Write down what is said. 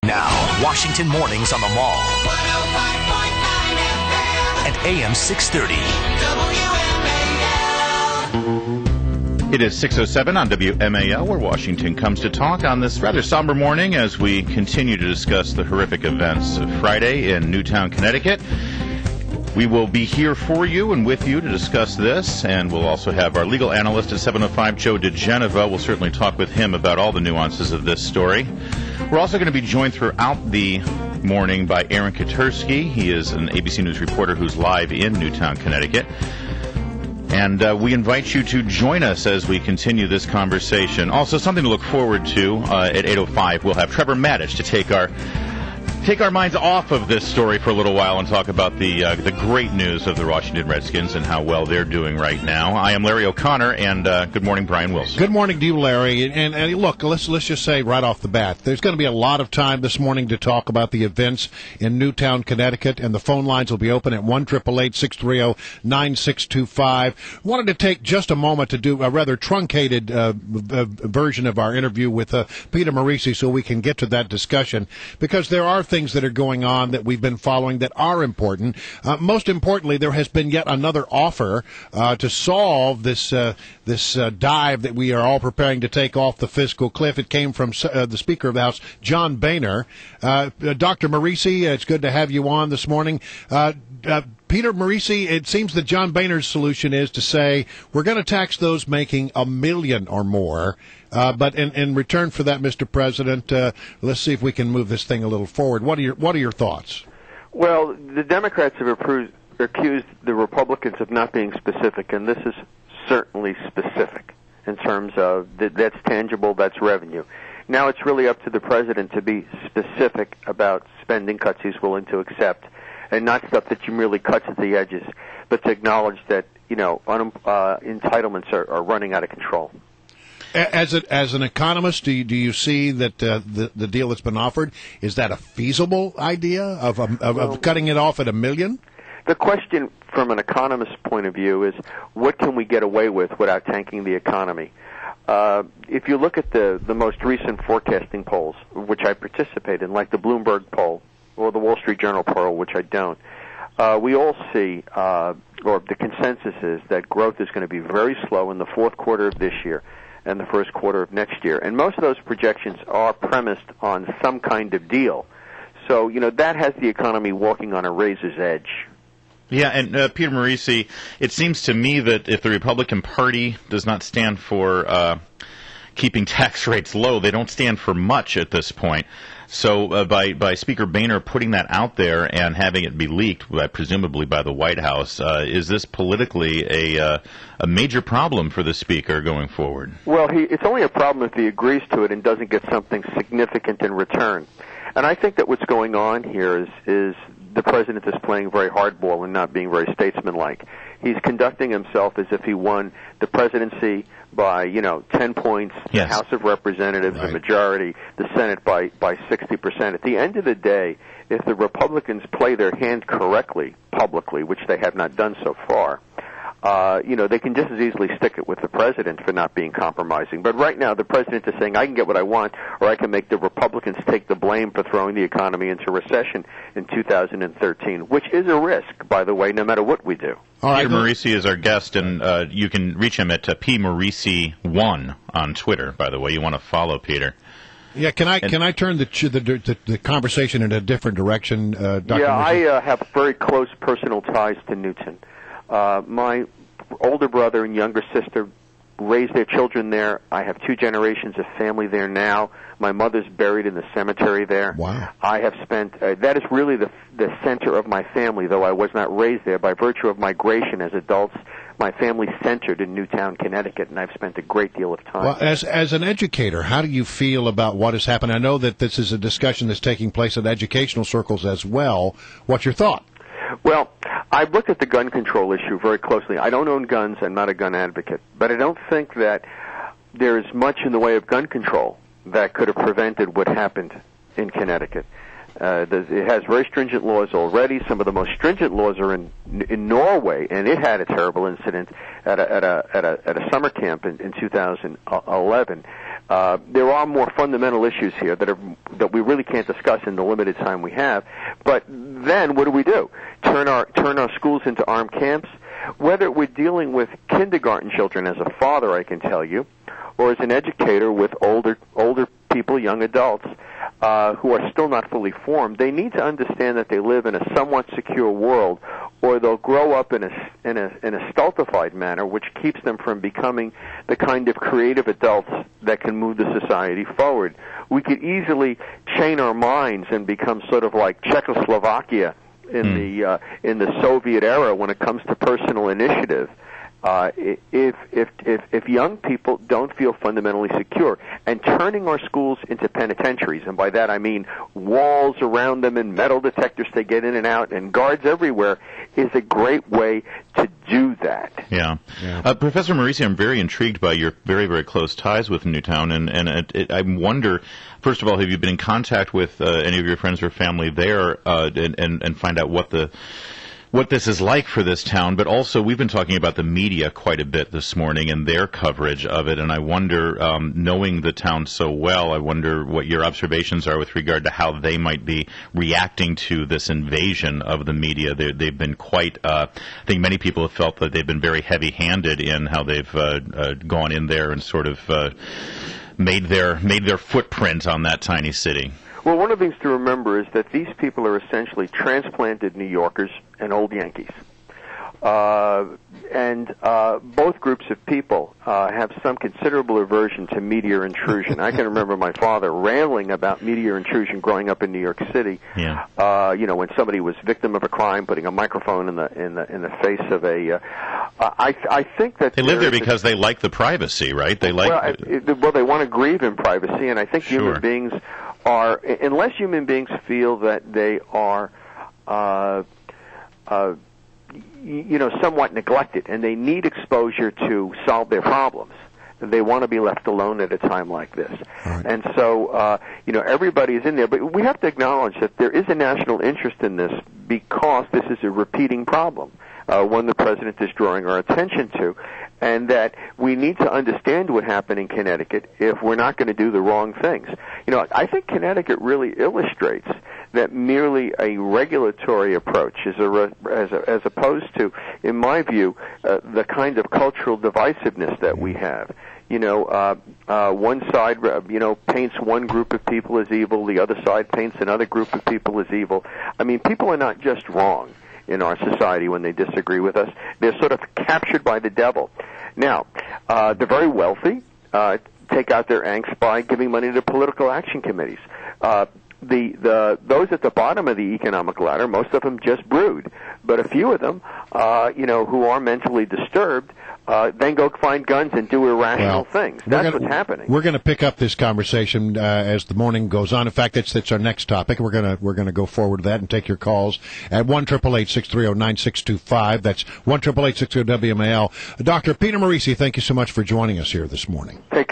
Now, Washington Mornings on the Mall. 105.9 FM. And AM 630. WMAL. It is 6:07 on WMAL, where Washington comes to talk on this rather somber morning as we continue to discuss the horrific events of Friday in Newtown, Connecticut. We will be here for you and with you to discuss this, and we'll also have our legal analyst at 7:05, Joe DeGeneva. We'll certainly talk with him about all the nuances of this story. We're also going to be joined throughout the morning by Aaron Katersky. He is an ABC News reporter who's live in Newtown, Connecticut. And we invite you to join us as we continue this conversation. Also, something to look forward to at 8:05, we'll have Trevor Maddich to take our minds off of this story for a little while and talk about the great news of the Washington Redskins and how well they're doing right now. I am Larry O'Connor, and good morning, Brian Wilson. Good morning to you, Larry. And look, let's just say right off the bat, there's going to be a lot of time this morning to talk about the events in Newtown, Connecticut, and the phone lines will be open at 1-888-630-9625. Wanted to take just a moment to do a rather truncated version of our interview with Peter Morici so we can get to that discussion, because there are things that are going on that we've been following that are important. Most importantly, there has been yet another offer to solve this dive that we are all preparing to take off the fiscal cliff. It came from the Speaker of the House, John Boehner. Dr. Morici, it's good to have you on this morning. Peter Morici, it seems that John Boehner's solution is to say we're going to tax those making $1 million or more, but in return for that, Mr. President, let's see if we can move this thing a little forward. What are your thoughts? Well, the Democrats have accused the Republicans of not being specific, and this is certainly specific in terms of that's tangible, that's revenue. Now it's really up to the President to be specific about spending cuts he's willing to accept, and not stuff that you merely cuts at the edges, but to acknowledge that, entitlements are running out of control. As an economist, do you see that the deal that's been offered, is that a feasible idea of cutting it off at $1 million? The question from an economist's point of view is, what can we get away with without tanking the economy? If you look at the most recent forecasting polls, which I participate in, like the Bloomberg poll, or the Wall Street Journal poll, which I don't, we all see, or the consensus is, that growth is going to be very slow in the fourth quarter of this year and the first quarter of next year. And most of those projections are premised on some kind of deal. So, that has the economy walking on a razor's edge. Yeah, and Peter Morici, it seems to me that if the Republican Party does not stand for keeping tax rates low, they don't stand for much at this point. So by Speaker Boehner putting that out there and having it be leaked, presumably by the White House, is this politically a major problem for the Speaker going forward? Well, it's only a problem if he agrees to it and doesn't get something significant in return. And I think that what's going on here is the President is playing very hardball and not being very statesmanlike. He's conducting himself as if he won the presidency by, 10 points, yes. The House of Representatives, right. The majority, the Senate by 60%. At the end of the day, if the Republicans play their hand correctly, publicly, which they have not done so far, they can just as easily stick it with the President for not being compromising. But right now, the President is saying, I can get what I want, or I can make the Republicans take the blame for throwing the economy into recession in 2013, which is a risk, by the way, no matter what we do. All right, Peter Morici is our guest, and you can reach him at PMorici1 on Twitter, by the way. You want to follow Peter. Yeah, can I turn the conversation in a different direction, Dr. Yeah, Morici? I have very close personal ties to Newton. My older brother and younger sister raised their children there. I have 2 generations of family there now. My mother's buried in the cemetery there. Wow. I have spent, that is really the center of my family, though I was not raised there. By virtue of migration as adults, my family centered in Newtown, Connecticut, and I've spent a great deal of time. Well, as an educator, how do you feel about what has happened? I know that this is a discussion that's taking place in educational circles as well. What's your thought? Well, I've looked at the gun control issue very closely. I don't own guns. I'm not a gun advocate. But I don't think that there is much in the way of gun control that could have prevented what happened in Connecticut. It has very stringent laws already. Some of the most stringent laws are in Norway, and it had a terrible incident at a summer camp in 2011. There are more fundamental issues here that we really can't discuss in the limited time we have. But then, what do? Turn our schools into armed camps? Whether we're dealing with kindergarten children, as a father, I can tell you, or as an educator with older people, young adults, who are still not fully formed, they need to understand that they live in a somewhat secure world, or they'll grow up in a stultified manner, which keeps them from becoming the kind of creative adults that can move the society forward. We could easily chain our minds and become sort of like Czechoslovakia in the Soviet era when it comes to personal initiative. If young people don't feel fundamentally secure, and turning our schools into penitentiaries, and by that I mean walls around them and metal detectors to get in and out and guards everywhere, is a great way to do that. Yeah. Professor Morici, I'm very intrigued by your very, very close ties with Newtown, and I wonder, first of all, have you been in contact with any of your friends or family there and find out what this is like for this town? But also, we've been talking about the media quite a bit this morning and their coverage of it, and I wonder, knowing the town so well, I wonder what your observations are with regard to how they might be reacting to this invasion of the media. They've been quite, I think many people have felt that they've been very heavy-handed in how they've gone in there and sort of made their footprint on that tiny city. Well, one of the things to remember is that these people are essentially transplanted New Yorkers and old Yankees. And both groups of people have some considerable aversion to media intrusion. I can remember my father railing about media intrusion growing up in New York City. Yeah. When somebody was victim of a crime, putting a microphone in the face of a. I think that they live there because they like the privacy, right? They like. Well, they want to grieve in privacy, and I think human beings are, unless human beings feel that they are, somewhat neglected, and they need exposure to solve their problems. They want to be left alone at a time like this. Right. And so, everybody is in there. But we have to acknowledge that there is a national interest in this because this is a repeating problem, one the President is drawing our attention to, and that we need to understand what happened in Connecticut if we're not going to do the wrong things. I think Connecticut really illustrates that merely a regulatory approach is as opposed to, in my view, the kind of cultural divisiveness that we have. One side, paints one group of people as evil, the other side paints another group of people as evil. I mean, people are not just wrong in our society when they disagree with us. They're sort of captured by the devil. Now, the very wealthy take out their angst by giving money to political action committees. Those at the bottom of the economic ladder, most of them just brood, but a few of them, who are mentally disturbed, then go find guns and do irrational things. That's what's happening. We're going to pick up this conversation as the morning goes on. In fact, it's our next topic. We're going to go forward to that and take your calls at 1-888-630-9625. That's 1-888-630-WMAL. Dr. Peter Morici, thank you so much for joining us here this morning. Take care.